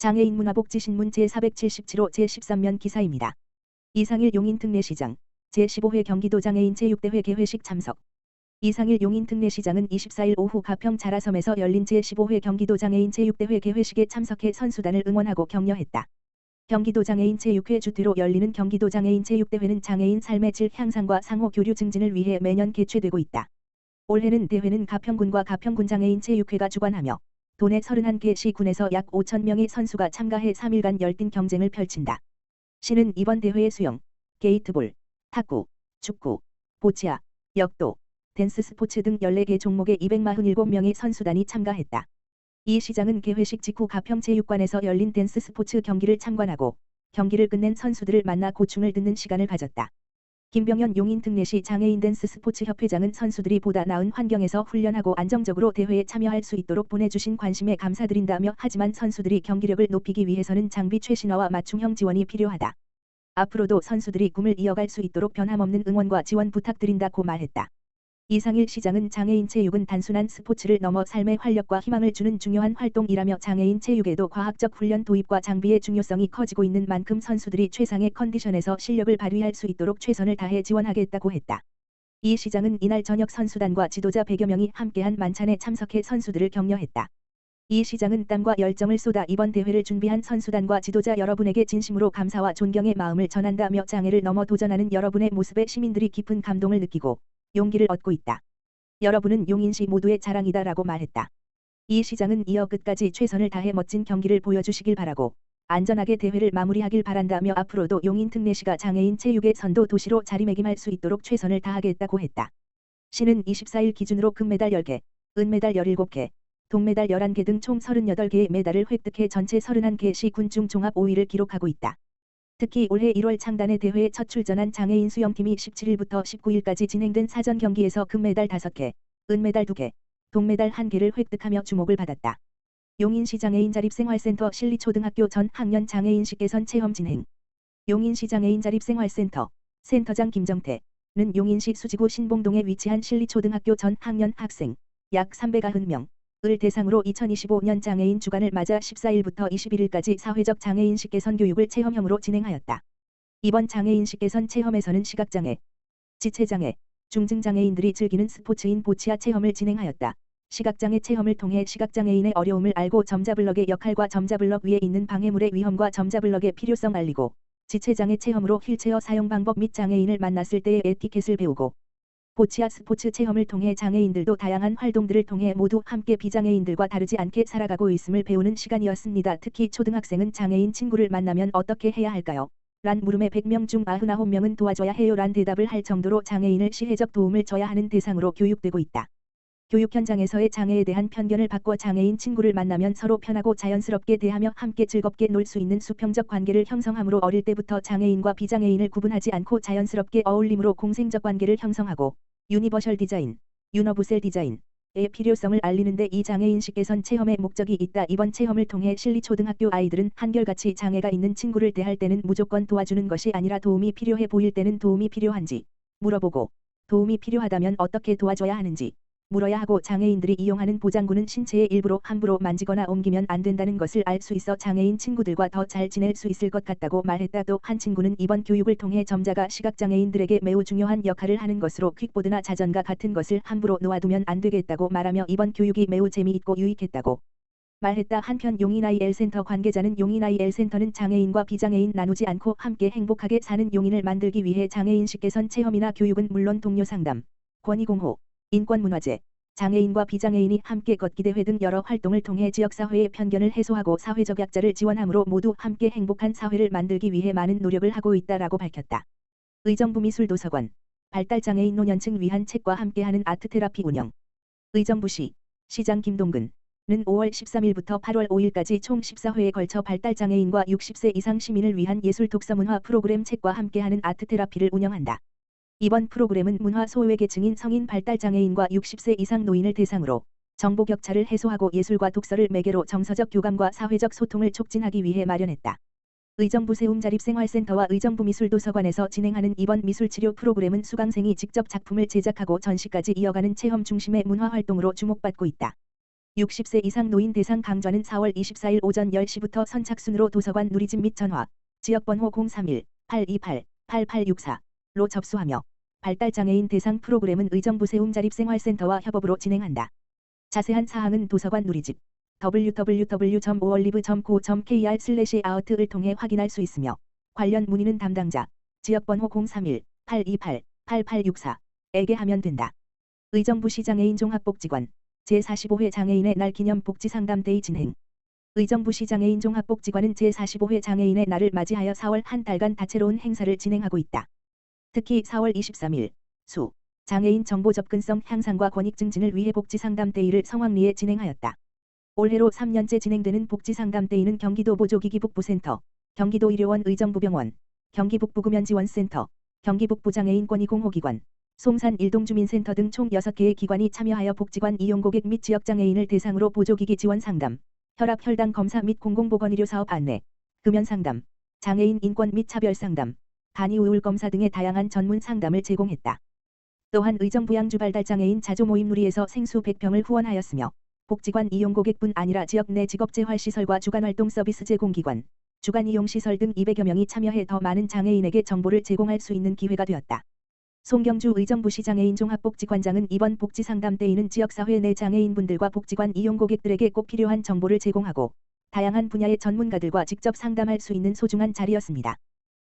장애인 문화복지신문 제477호 제13면 기사입니다. 이상일 용인특례시장 제15회 경기도 장애인 체육대회 개회식 참석. 이상일 용인특례시장은 24일 오후 가평 자라섬에서 열린 제15회 경기도 장애인 체육대회 개회식에 참석해 선수단을 응원하고 격려했다. 경기도 장애인 체육회 주최로 열리는 경기도 장애인 체육대회는 장애인 삶의 질 향상과 상호 교류 증진을 위해 매년 개최되고 있다. 올해는 대회는 가평군과 가평군 장애인 체육회가 주관하며 도내 31개 시군에서 약 5,000명의 선수가 참가해 3일간 열띤 경쟁을 펼친다. 시는 이번 대회에 수영, 게이트볼, 탁구, 축구, 보치아, 역도, 댄스 스포츠 등 14개 종목의 247명의 선수단이 참가했다. 이 시장은 개회식 직후 가평체육관에서 열린 댄스 스포츠 경기를 참관하고 경기를 끝낸 선수들을 만나 고충을 듣는 시간을 가졌다. 김병현 용인특례시 장애인 댄스 스포츠 협회장은 선수들이 보다 나은 환경에서 훈련하고 안정적으로 대회에 참여할 수 있도록 보내주신 관심에 감사드린다며 하지만 선수들이 경기력을 높이기 위해서는 장비 최신화와 맞춤형 지원이 필요하다. 앞으로도 선수들이 꿈을 이어갈 수 있도록 변함없는 응원과 지원 부탁드린다고 말했다. 이상일 시장은 장애인 체육은 단순한 스포츠를 넘어 삶의 활력과 희망을 주는 중요한 활동이라며 장애인 체육에도 과학적 훈련 도입과 장비의 중요성이 커지고 있는 만큼 선수들이 최상의 컨디션에서 실력을 발휘할 수 있도록 최선을 다해 지원하겠다고 했다. 이 시장은 이날 저녁 선수단과 지도자 100여 명이 함께한 만찬에 참석해 선수들을 격려했다. 이 시장은 땀과 열정을 쏟아 이번 대회를 준비한 선수단과 지도자 여러분에게 진심으로 감사와 존경의 마음을 전한다며 장애를 넘어 도전하는 여러분의 모습에 시민들이 깊은 감동을 느끼고 용기를 얻고 있다. 여러분은 용인시 모두의 자랑이다라고 말했다. 이 시장은 이어 끝까지 최선을 다해 멋진 경기를 보여주시길 바라고 안전하게 대회를 마무리하길 바란다며 앞으로도 용인특례시가 장애인 체육의 선도 도시로 자리매김할 수 있도록 최선을 다하겠다고 했다. 시는 24일 기준으로 금메달 10개, 은메달 17개, 동메달 11개 등 총 38개의 메달을 획득해 전체 31개 시군 중 종합 5위를 기록하고 있다. 특히 올해 1월 창단의 대회에 첫 출전한 장애인 수영팀이 17일부터 19일까지 진행된 사전 경기에서 금메달 5개, 은메달 2개, 동메달 1개를 획득하며 주목을 받았다. 용인시 장애인 자립생활센터 실리초등학교 전 학년 장애인식 개선 체험 진행. 용인시 장애인 자립생활센터 센터장 김정태는 용인시 수지구 신봉동에 위치한 실리초등학교 전 학년 학생 약 390명 을 대상으로 2025년 장애인 주간을 맞아 14일부터 21일까지 사회적 장애인식 개선 교육을 체험형으로 진행하였다. 이번 장애인식 개선 체험에서는 시각장애, 지체장애, 중증장애인들이 즐기는 스포츠인 보치아 체험을 진행하였다. 시각장애 체험을 통해 시각장애인의 어려움을 알고 점자블럭의 역할과 점자블럭 위에 있는 방해물의 위험과 점자블럭의 필요성 알리고, 지체장애 체험으로 휠체어 사용 방법 및 장애인을 만났을 때의 에티켓을 배우고, 보치아 스포츠 체험을 통해 장애인들도 다양한 활동들을 통해 모두 함께 비장애인들과 다르지 않게 살아가고 있음을 배우는 시간이었습니다. 특히 초등학생은 장애인 친구를 만나면 어떻게 해야 할까요? 란 물음에 100명 중 99명은 도와줘야 해요 란 대답을 할 정도로 장애인을 시혜적 도움을 줘야 하는 대상으로 교육되고 있다. 교육 현장에서의 장애에 대한 편견을 바꿔 장애인 친구를 만나면 서로 편하고 자연스럽게 대하며 함께 즐겁게 놀 수 있는 수평적 관계를 형성함으로 어릴 때부터 장애인과 비장애인을 구분하지 않고 자연스럽게 어울림으로 공생적 관계를 형성하고 유니버셜 디자인, 유너브셀 디자인의 필요성을 알리는데 이 장애인식 개선 체험의 목적이 있다. 이번 체험을 통해 실리초등학교 아이들은 한결같이 장애가 있는 친구를 대할 때는 무조건 도와주는 것이 아니라 도움이 필요해 보일 때는 도움이 필요한지 물어보고 도움이 필요하다면 어떻게 도와줘야 하는지 물어야 하고 장애인들이 이용하는 보장구는 신체의 일부로 함부로 만지거나 옮기면 안 된다는 것을 알 수 있어 장애인 친구들과 더 잘 지낼 수 있을 것 같다고 말했다. 또 한 친구는 이번 교육을 통해 점자가 시각장애인들에게 매우 중요한 역할을 하는 것으로 퀵보드나 자전거 같은 것을 함부로 놓아두면 안 되겠다고 말하며 이번 교육이 매우 재미있고 유익했다고 말했다. 한편 용인IL센터 관계자는 용인IL센터는 장애인과 비장애인 나누지 않고 함께 행복하게 사는 용인을 만들기 위해 장애인식 개선 체험이나 교육은 물론 동료 상담, 권익공호, 인권문화제, 장애인과 비장애인이 함께 걷기대회 등 여러 활동을 통해 지역사회의 편견을 해소하고 사회적 약자를 지원함으로 모두 함께 행복한 사회를 만들기 위해 많은 노력을 하고 있다라고 밝혔다. 의정부 미술도서관, 발달장애인 노년층 위한 책과 함께하는 아트테라피 운영. 의정부시, 시장 김동근은 5월 13일부터 8월 5일까지 총 14회에 걸쳐 발달장애인과 60세 이상 시민을 위한 예술 독서문화 프로그램 책과 함께하는 아트테라피를 운영한다. 이번 프로그램은 문화 소외계층인 성인 발달장애인과 60세 이상 노인을 대상으로 정보 격차를 해소하고 예술과 독서를 매개로 정서적 교감과 사회적 소통을 촉진하기 위해 마련했다. 의정부 세움자립생활센터와 의정부 미술도서관에서 진행하는 이번 미술치료 프로그램은 수강생이 직접 작품을 제작하고 전시까지 이어가는 체험 중심의 문화활동으로 주목받고 있다. 60세 이상 노인 대상 강좌는 4월 24일 오전 10시부터 선착순으로 도서관 누리집 및 전화, 지역번호 031-828-8864로 접수하며 발달장애인 대상 프로그램은 의정부 세움자립생활센터와 협업으로 진행한다. 자세한 사항은 도서관 누리집 www.olive.co.kr/out을 통해 확인할 수 있으며 관련 문의는 담당자, 지역번호 031-828-8864에게 하면 된다. 의정부시 장애인 종합복지관 제45회 장애인의 날 기념 복지상담데이 진행. 의정부시 장애인 종합복지관은 제45회 장애인의 날을 맞이하여 4월 한 달간 다채로운 행사를 진행하고 있다. 특히 4월 23일 수 장애인 정보 접근성 향상과 권익 증진을 위해 복지상담데이를 성황리에 진행하였다. 올해로 3년째 진행되는 복지상담데이는 경기도 보조기기북부센터, 경기도 의료원 의정부병원, 경기북부구면지원센터, 경기북부장애인권익공호기관, 송산 일동주민센터 등 총 6개의 기관이 참여하여 복지관 이용고객 및 지역장애인을 대상으로 보조기기 지원 상담, 혈압 혈당 검사 및 공공보건의료 사업 안내, 금연 상담, 장애인 인권 및 차별 상담, 간이 우울 검사 등의 다양한 전문 상담을 제공했다. 또한 의정부 양주발달장애인 자조모임 누리에서 생수 100병을 후원하였으며 복지관 이용고객뿐 아니라 지역 내 직업재활시설과 주간활동 서비스 제공기관, 주간 이용시설 등 200여 명이 참여해 더 많은 장애인에게 정보를 제공할 수 있는 기회가 되었다. 송경주 의정부시 장애인 종합복지관장은 이번 복지상담데이는 지역사회 내 장애인분들과 복지관 이용고객들에게 꼭 필요한 정보를 제공하고 다양한 분야의 전문가들과 직접 상담할 수 있는 소중한 자리였습니다.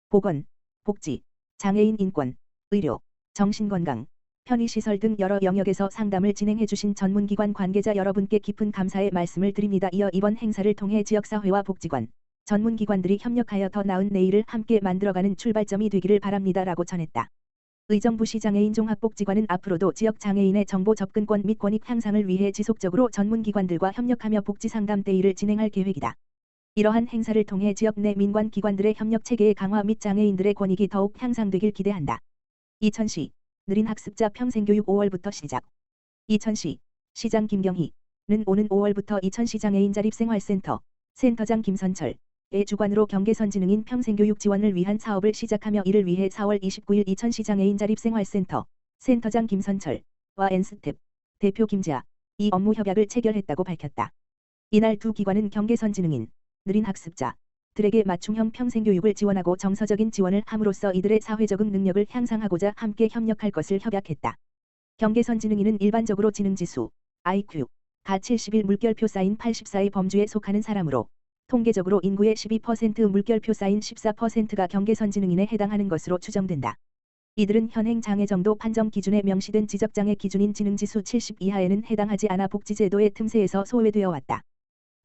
보건, 복지, 장애인 인권, 의료, 정신건강, 편의시설 등 여러 영역에서 상담을 진행해 주신 전문기관 관계자 여러분께 깊은 감사의 말씀을 드립니다. 이어 이번 행사를 통해 지역사회와 복지관, 전문기관들이 협력하여 더 나은 내일을 함께 만들어가는 출발점이 되기를 바랍니다라고 전했다. 의정부시 장애인 종합복지관은 앞으로도 지역 장애인의 정보 접근권 및 권익 향상을 위해 지속적으로 전문기관들과 협력하며 복지상담데이를 진행할 계획이다. 이러한 행사를 통해 지역 내 민관기관들의 협력 체계의 강화 및 장애인들의 권익이 더욱 향상되길 기대한다. 이천시 느린 학습자 평생교육 5월부터 시작. 이천시 시장 김경희는 오는 5월부터 이천시 장애인 자립생활센터 센터장 김선철 의 주관으로 경계선지능인 평생교육 지원을 위한 사업을 시작하며 이를 위해 4월 29일 이천시 장애인 자립생활센터 센터장 김선철과 N스텝 대표 김지아 이 업무 협약을 체결했다고 밝혔다. 이날 두 기관은 경계선지능인 느린 학습자들에게 맞춤형 평생교육을 지원하고 정서적인 지원을 함으로써 이들의 사회적응 능력을 향상하고자 함께 협력할 것을 협약했다. 경계선지능인은 일반적으로 지능지수 IQ가 71 물결표 쌓인 84의 범주에 속하는 사람으로 통계적으로 인구의 12% 물결표 쌓인 14%가 경계선지능인에 해당하는 것으로 추정된다. 이들은 현행 장애정도 판정 기준에 명시된 지적장애 기준인 지능지수 70 이하에는 해당하지 않아 복지제도의 틈새에서 소외되어 왔다.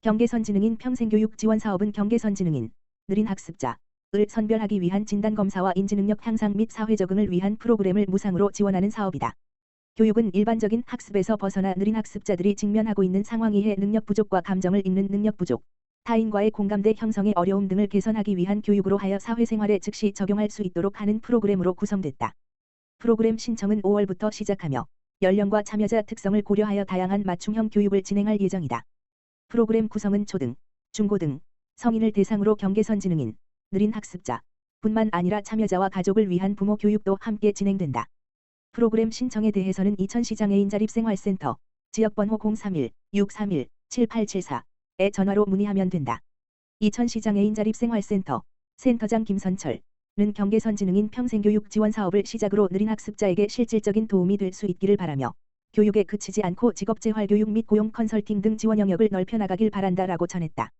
경계선지능인 평생교육 지원사업은 경계선지능인 느린 학습자을 선별하기 위한 진단검사와 인지능력 향상 및 사회적응을 위한 프로그램을 무상으로 지원하는 사업이다. 교육은 일반적인 학습에서 벗어나 느린 학습자들이 직면하고 있는 상황 이해 능력 부족과 감정을 읽는 능력 부족, 타인과의 공감대 형성의 어려움 등을 개선하기 위한 교육으로 하여 사회생활에 즉시 적용할 수 있도록 하는 프로그램으로 구성됐다. 프로그램 신청은 5월부터 시작하며 연령과 참여자 특성을 고려하여 다양한 맞춤형 교육을 진행할 예정이다. 프로그램 구성은 초등, 중고등, 성인을 대상으로 경계선지능인 느린 학습자 뿐만 아니라 참여자와 가족을 위한 부모 교육도 함께 진행된다. 프로그램 신청에 대해서는 이천시 장애인 자립생활센터 지역번호 031-631-7874 에 전화로 문의하면 된다. 이천시 장애인 자립생활센터 센터장 김선철은 경계선지능인 평생교육 지원 사업을 시작으로 느린 학습자에게 실질적인 도움이 될 수 있기를 바라며 교육에 그치지 않고 직업재활교육 및 고용 컨설팅 등 지원 영역을 넓혀 나가길 바란다라고 전했다.